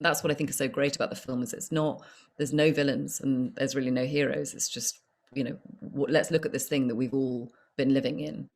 that's what I think is so great about the film is there's no villains and there's really no heroes. It's just, let's look at this thing that we've all been living in.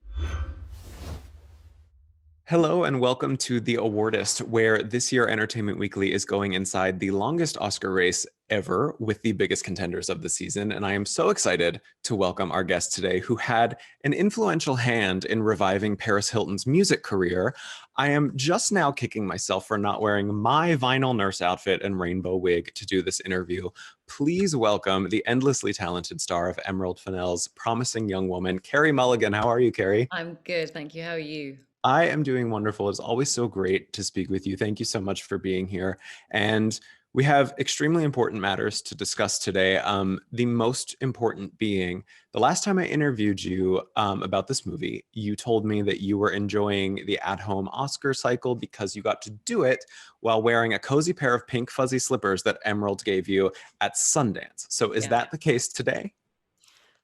Hello and welcome to the Awardist, where this year Entertainment Weekly is going inside the longest Oscar race ever with the biggest contenders of the season. And I am so excited to welcome our guest today, who had an influential hand in reviving Paris Hilton's music career. I am just now kicking myself for not wearing my vinyl nurse outfit and rainbow wig to do this interview. Please welcome the endlessly talented star of Emerald Fennell's Promising Young Woman, Carey Mulligan. How are you, Carey? I'm good, thank you. How are you? I am doing wonderful. It's always so great to speak with you. Thank you so much for being here. And we have extremely important matters to discuss today. The most important being the last time I interviewed you about this movie, you told me that you were enjoying the at-home Oscar cycle because you got to do it while wearing a cozy pair of pink fuzzy slippers that Emerald gave you at Sundance. So is Yeah. that the case today?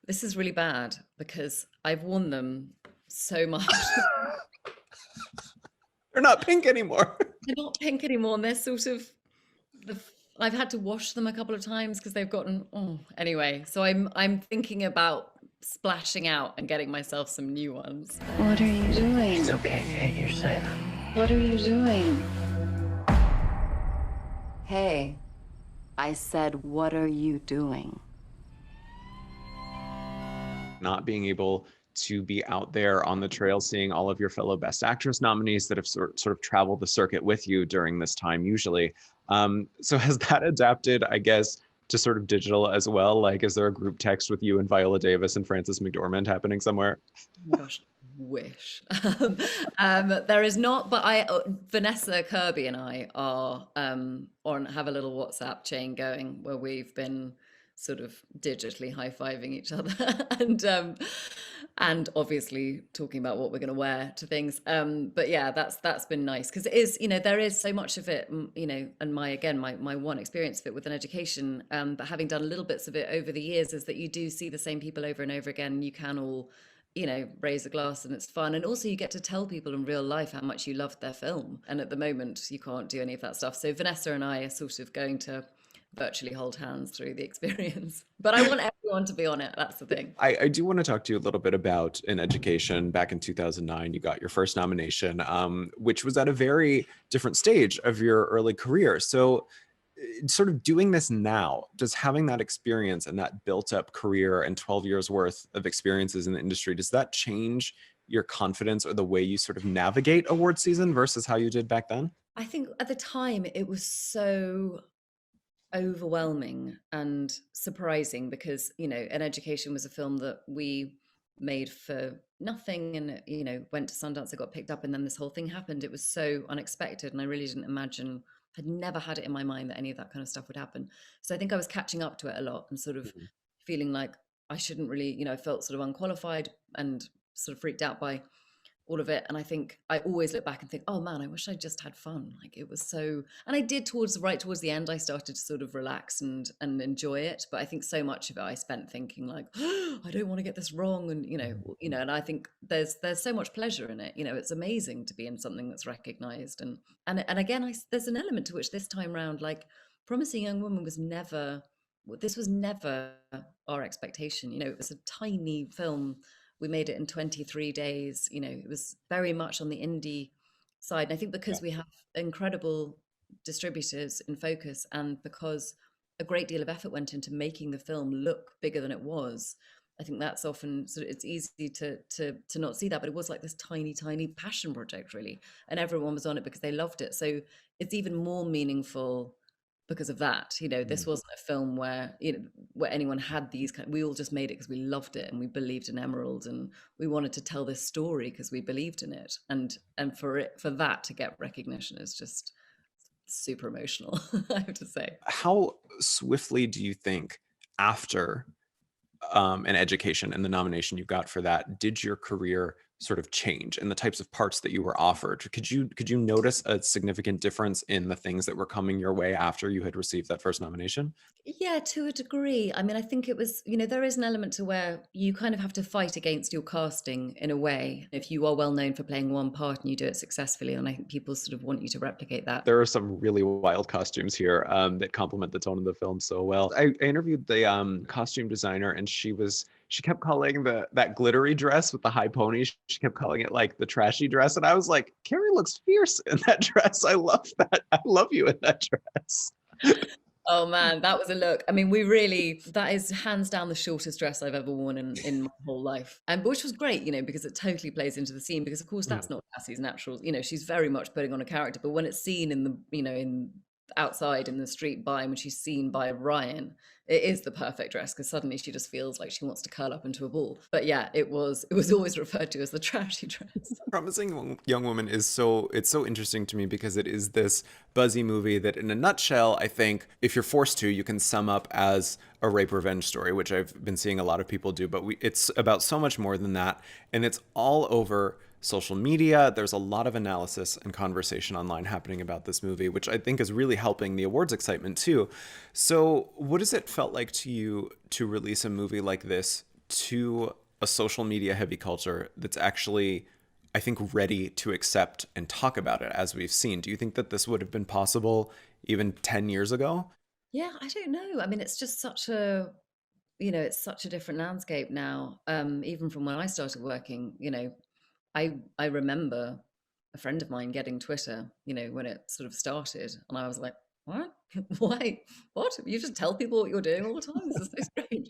This is really bad because I've worn them so much. They're not pink anymore. They're not pink anymore, and they're sort of the. I've had to wash them a couple of times because they've gotten. Oh, anyway, so I'm thinking about splashing out and getting myself some new ones. What are you doing? It's okay, hey, you're safe. What are you doing? Hey, I said, what are you doing? Not being able to be out there on the trail, seeing all of your fellow Best Actress nominees that have sort of traveled the circuit with you during this time, usually. So has that adapted, I guess, to sort of digital as well? Like, is there a group text with you and Viola Davis and Frances McDormand happening somewhere? Oh my gosh, wish. There is not, but Vanessa Kirby and I are on have a little WhatsApp chain going where we've been sort of digitally high-fiving each other and obviously talking about what we're going to wear to things. But yeah, that's been nice because it is, there is so much of it, and my one experience of it with an education, but having done little bits of it over the years is that you do see the same people over and over again. And you can all raise a glass and it's fun. And also you get to tell people in real life how much you loved their film. And at the moment you can't do any of that stuff. So Vanessa and I are sort of going to virtually hold hands through the experience. But I want everyone to be on it. That's the thing. I do want to talk to you a little bit about an education. Back in 2009, you got your first nomination, which was at a very different stage of your early career. So sort of doing this now, does having that experience and that built up career and 12 years worth of experiences in the industry, does that change your confidence or the way you sort of navigate award season versus how you did back then? I think at the time it was so overwhelming and surprising because, An Education was a film that we made for nothing and, went to Sundance, it got picked up, and then this whole thing happened. It was so unexpected and I really didn't imagine, had never had it in my mind that any of that kind of stuff would happen. So I think I was catching up to it a lot and sort of Mhm. feeling like I shouldn't really, I felt sort of unqualified and sort of freaked out by all of it. And I think I always look back and think, oh man, I wish I just had fun. Like it was so, and I did right towards the end, I started to sort of relax and enjoy it. But I think so much of it I spent thinking like, oh, I don't want to get this wrong. And, and I think there's so much pleasure in it. It's amazing to be in something that's recognized. And again, there's an element to which this time round, like Promising Young Woman this was never our expectation. It was a tiny film. We made it in 23 days. It was very much on the indie side. And I think Yeah. because we have incredible distributors in focus and because a great deal of effort went into making the film look bigger than it was, I think that's often sort of, it's easy to not see that, but it was like this tiny, tiny passion project really. And everyone was on it because they loved it. So it's even more meaningful because of that. This Mhm. wasn't a film where where anyone had these we all just made it because we loved it and we believed in Emerald and we wanted to tell this story because we believed in it. And for that to get recognition is just super emotional. I have to say. How swiftly do you think after an education and the nomination you got for that, did your career sort of change in the types of parts that you were offered? Could you notice a significant difference in the things that were coming your way after you had received that first nomination? Yeah, to a degree. I mean, I think it was, there is an element to where you kind of have to fight against your casting in a way. If you are well known for playing one part and you do it successfully, and I think people sort of want you to replicate that. There are some really wild costumes here that complement the tone of the film so well. I interviewed the costume designer, and she kept calling that glittery dress with the high pony. She kept calling it like the trashy dress, and I was like, Carey looks fierce in that dress. I love that. I love you in that dress. Oh man, that was a look. I mean, that is hands down the shortest dress I've ever worn in my whole life. And which was great, because it totally plays into the scene because of course Mm. that's not Cassie's natural, she's very much putting on a character, but when it's seen in the, in outside in the street by when she's seen by Ryan, it is the perfect dress because suddenly she just feels like she wants to curl up into a ball. But yeah, it was always referred to as the trashy dress. Promising Young Woman it's so interesting to me because it is this buzzy movie that in a nutshell, I think if you're forced to, you can sum up as a rape revenge story, which I've been seeing a lot of people do, but it's about so much more than that. And it's all over social media. There's a lot of analysis and conversation online happening about this movie, which I think is really helping the awards excitement too. So what has it felt like to you to release a movie like this to a social media heavy culture that's actually, I think, ready to accept and talk about it as we've seen? Do you think that this would have been possible even 10 years ago? Yeah, I don't know. I mean, it's just it's such a different landscape now. Even from when I started working, I remember a friend of mine getting Twitter, when it sort of started, and I was like, "What? Why? What? You just tell people what you're doing all the time? This is so strange."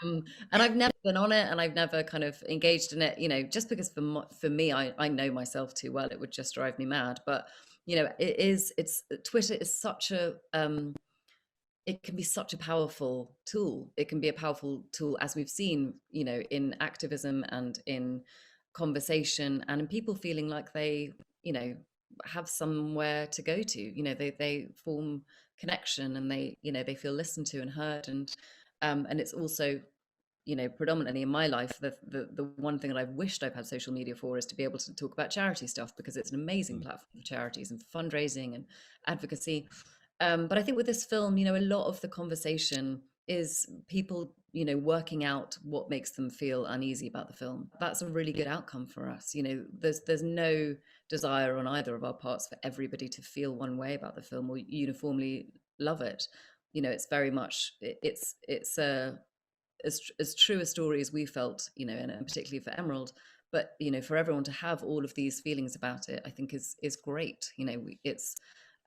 And I've never been on it, and I've never kind of engaged in it, just because for me, I know myself too well. It would just drive me mad. But it's Twitter is such a it can be such a powerful tool. It can be a powerful tool, as we've seen, in activism and in conversation and in people feeling like they, have somewhere to go to. They form connection and they feel listened to and heard. And it's also, predominantly in my life, the one thing that I've wished I've had social media for is to be able to talk about charity stuff because it's an amazing platform for charities and fundraising and advocacy. But I think with this film, a lot of the conversation is people, working out what makes them feel uneasy about the film. That's a really good outcome for us. There's no desire on either of our parts for everybody to feel one way about the film or uniformly love it. It's very much it's a as true a story as we felt, and particularly for Emerald. But for everyone to have all of these feelings about it, I think is great. It's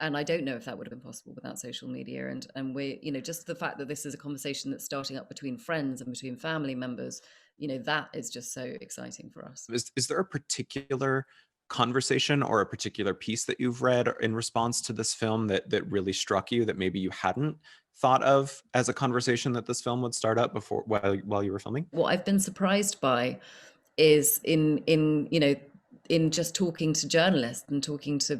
and I don't know if that would have been possible without social media. And we're, just the fact that this is a conversation that's starting up between friends and between family members, that is just so exciting for us. Is there a particular conversation or a particular piece that you've read in response to this film that really struck you that maybe you hadn't thought of as a conversation that this film would start up before while you were filming? What I've been surprised by is in just talking to journalists and talking to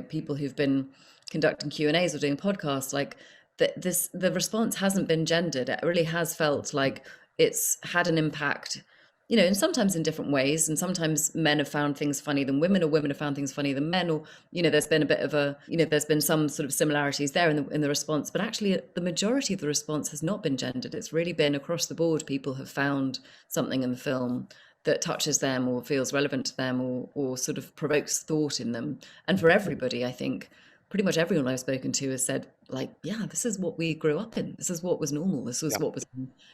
people who've been conducting Q&As or doing podcasts, like the response hasn't been gendered. It really has felt like it's had an impact, and sometimes in different ways, and sometimes men have found things funny than women, or women have found things funny than men, or there's been a bit of a there's been some sort of similarities there in the response, but actually the majority of the response has not been gendered. It's really been across the board. People have found something in the film that touches them or feels relevant to them or sort of provokes thought in them. And for everybody, I think pretty much everyone I've spoken to has said, like, yeah, this is what we grew up in. This is what was normal. This was what was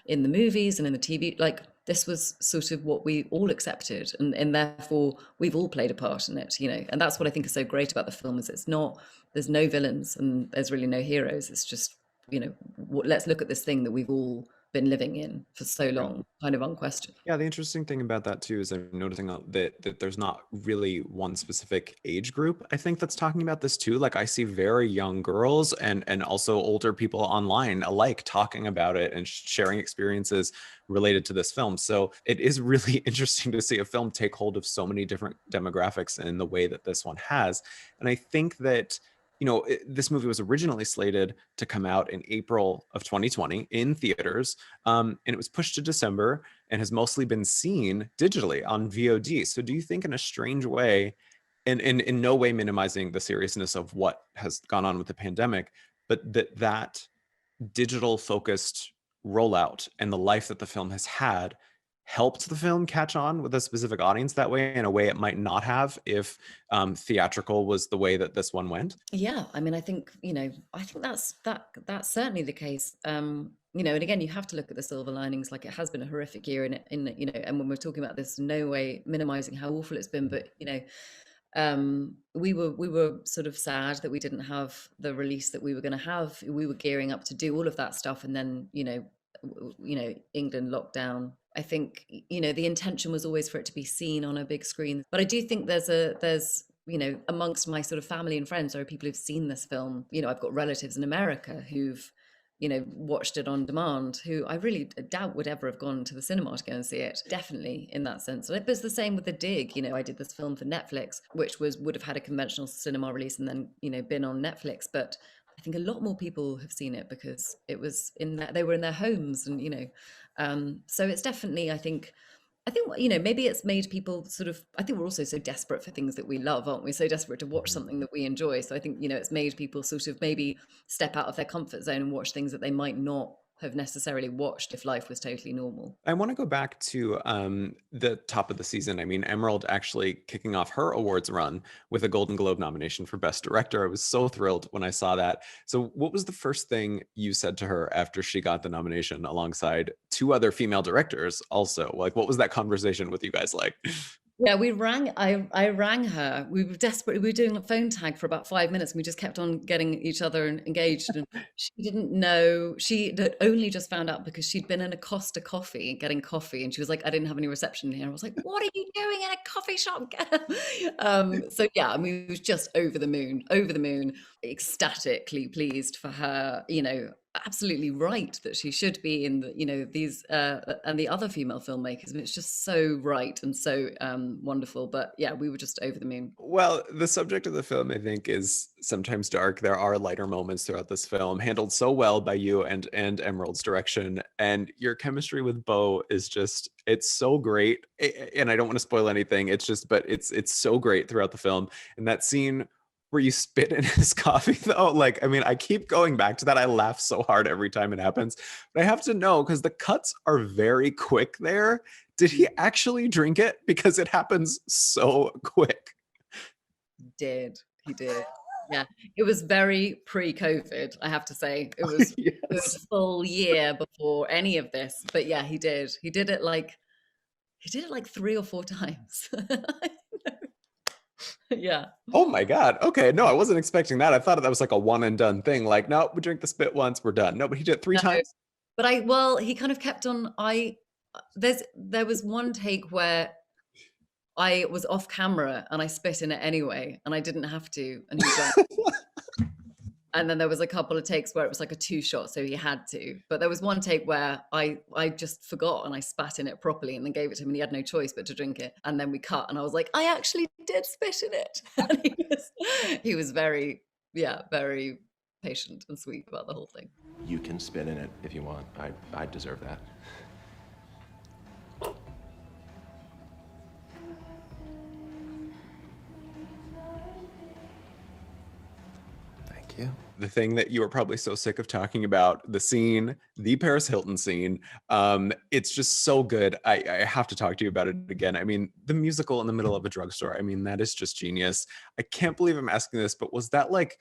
in the movies and in the TV. Like, this was sort of what we all accepted. And therefore, we've all played a part in it, And that's what I think is so great about the film is there's no villains and there's really no heroes. It's just, let's look at this thing that we've all been living in for so long, kind of unquestioned. Yeah, the interesting thing about that too is I'm noticing that there's not really one specific age group, I think, that's talking about this too. Like I see very young girls and also older people online alike talking about it and sharing experiences related to this film. So it is really interesting to see a film take hold of so many different demographics in the way that this one has. And I think that this movie was originally slated to come out in April of 2020 in theaters, and it was pushed to December and has mostly been seen digitally on VOD. So do you think, in a strange way, and in no way minimizing the seriousness of what has gone on with the pandemic, but that digital focused rollout and the life that the film has had helped the film catch on with a specific audience that way, in a way it might not have if theatrical was the way that this one went? Yeah, I mean, I think, I think that's certainly the case. And again, you have to look at the silver linings. Like, it has been a horrific year and when we're talking about this, no way minimizing how awful it's been, but we were sort of sad that we didn't have the release that we were going to have. We were gearing up to do all of that stuff, and then England lockdown. I think the intention was always for it to be seen on a big screen, but I do think there's amongst my sort of family and friends, there are people who've seen this film. I've got relatives in America who've watched it on demand, who I really doubt would ever have gone to the cinema to go and see it. Definitely in that sense. And it was the same with The Dig. I did this film for Netflix, which would have had a conventional cinema release and then, been on Netflix. But I think a lot more people have seen it because it was they were in their homes and, so it's definitely, I think maybe it's made people sort of, I think we're also so desperate for things that we love, aren't we? So desperate to watch something that we enjoy. So I think it's made people sort of maybe step out of their comfort zone and watch things that they might not have necessarily watched if life was totally normal. I want to go back to the top of the season. I mean, Emerald actually kicking off her awards run with a Golden Globe nomination for Best Director. I was so thrilled when I saw that. So what was the first thing you said to her after she got the nomination alongside two other female directors also? Like, what was that conversation with you guys like? Yeah, I rang her. We were desperate. We were doing a phone tag for about 5 minutes, and we just kept on getting each other engaged. And she didn't know. She had only just found out because she'd been in a Costa Coffee getting coffee, and she was like, "I didn't have any reception here." I was like, "What are you doing in a coffee shop?" So yeah, I mean, it was just over the moon, ecstatically pleased for her. Absolutely right that she should be in these and the other female filmmakers. I mean, it's just so right and so wonderful. But yeah, we were just over the moon. Well, the subject of the film, I think, is sometimes dark. There are lighter moments throughout this film, handled so well by you and Emerald's direction. And your chemistry with Bo is just, it's so great. And I don't want to spoil anything. But it's so great throughout the film. And that scene where you spit in his coffee, though, like, I mean, I keep going back to that. I laugh so hard every time it happens. But I have to know, because the cuts are very quick there. Did he actually drink it? Because it happens so quick. He did. Yeah, it was very pre-COVID, I have to say. It was Yes. it was a full year before any of this. But yeah, he did. He did it like 3 or 4 times. Yeah. Oh my God. Okay. No, I wasn't expecting that. I thought that was like a one and done thing. Like, no, we drink the spit once, we're done. No, but he did it 3 No, times. but he kind of kept on. There was one take where I was off camera and I spit in it anyway, and I didn't have to, and he went. And then there was a couple of takes where it was like a 2-shot, so he had to. But there was one take where I just forgot and I spat in it properly and then gave it to him, and he had no choice but to drink it. And then we cut, and I was like, I actually did spit in it. And he was very, yeah, very patient and sweet about the whole thing. You can spit in it if you want. I deserve that. Thank you. The thing that you were probably so sick of talking about, the scene, the Paris Hilton scene, it's just so good. I have to talk to you about it again. I mean, the musical in the middle of a drugstore, I mean, that is just genius. I can't believe I'm asking this, but was that like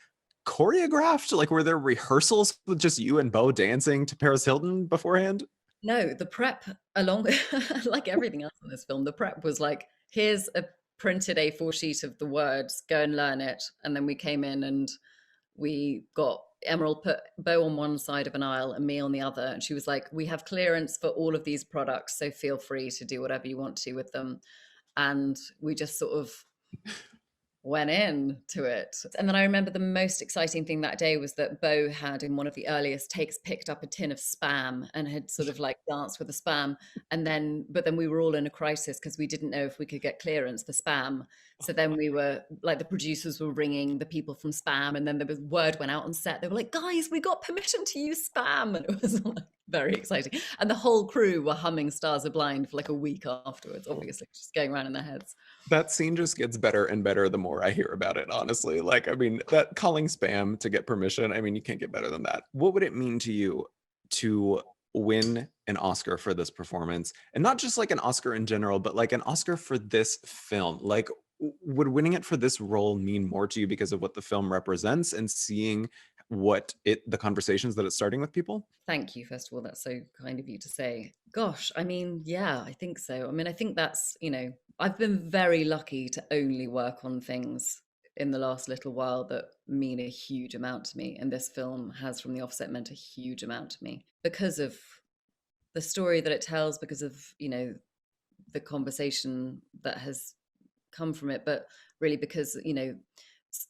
choreographed? Like, were there rehearsals with just you and Bo dancing to Paris Hilton beforehand? No, the prep, along with like everything else in this film, the prep was like, here's a printed A4 sheet of the words, go and learn it. And then we came in and we got Emerald put Bo on one side of an aisle and me on the other. And she was like, we have clearance for all of these products, so feel free to do whatever you want to with them. And we just sort of went in to it. And then I remember the most exciting thing that day was that Bo had, in one of the earliest takes, picked up a tin of Spam and had sort of like danced with the Spam. But then we were all in a crisis because we didn't know if we could get clearance for Spam. So then we were like, the producers were ringing the people from Spam, and then word went out on set. They were like, guys, we got permission to use Spam. And it was like very exciting. And the whole crew were humming Stars Are Blind for like a week afterwards, obviously, just going around in their heads. That scene just gets better and better the more I hear about it, honestly. Like, I mean, that calling Spam to get permission, I mean, you can't get better than that. What would it mean to you to win an Oscar for this performance? And not just like an Oscar in general, but like an Oscar for this film. Like, would winning it for this role mean more to you because of what the film represents and seeing the conversations that it's starting with people? Thank you, first of all. That's so kind of you to say. Gosh, I mean, yeah, I think so. I mean, I think that's, I've been very lucky to only work on things in the last little while that mean a huge amount to me. And this film has, from the offset, meant a huge amount to me because of the story that it tells, because of, the conversation that has come from it, but really because,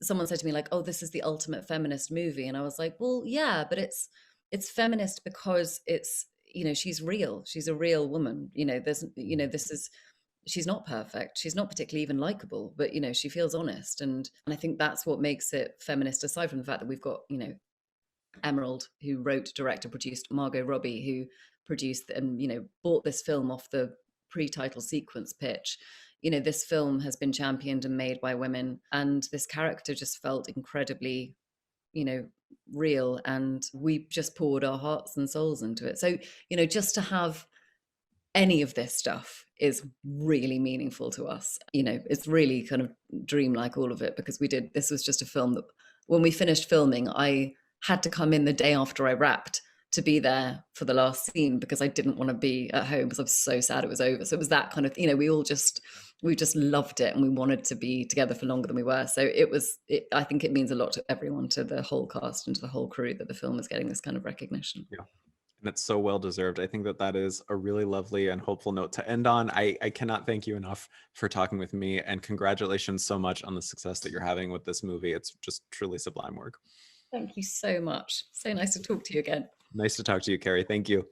someone said to me like, oh, this is the ultimate feminist movie. And I was like, well, yeah, but it's feminist because it's, she's real. She's a real woman. She's not perfect. She's not particularly even likable, but, she feels honest. And I think that's what makes it feminist, aside from the fact that we've got, Emerald, who wrote, directed, produced, Margot Robbie, who produced and, bought this film off the pre-title sequence pitch. This film has been championed and made by women, and this character just felt incredibly, real, and we just poured our hearts and souls into it. So, just to have any of this stuff is really meaningful to us. It's really kind of dreamlike, all of it, because this was just a film that when we finished filming, I had to come in the day after I wrapped to be there for the last scene because I didn't want to be at home because I was so sad it was over. So it was that kind of, we just loved it and we wanted to be together for longer than we were. So I think it means a lot to everyone, to the whole cast and to the whole crew, that the film is getting this kind of recognition. Yeah. And it's so well deserved. I think that is a really lovely and hopeful note to end on. I cannot thank you enough for talking with me, and congratulations so much on the success that you're having with this movie. It's just truly sublime work. Thank you so much. So nice to talk to you again. Nice to talk to you, Carey. Thank you.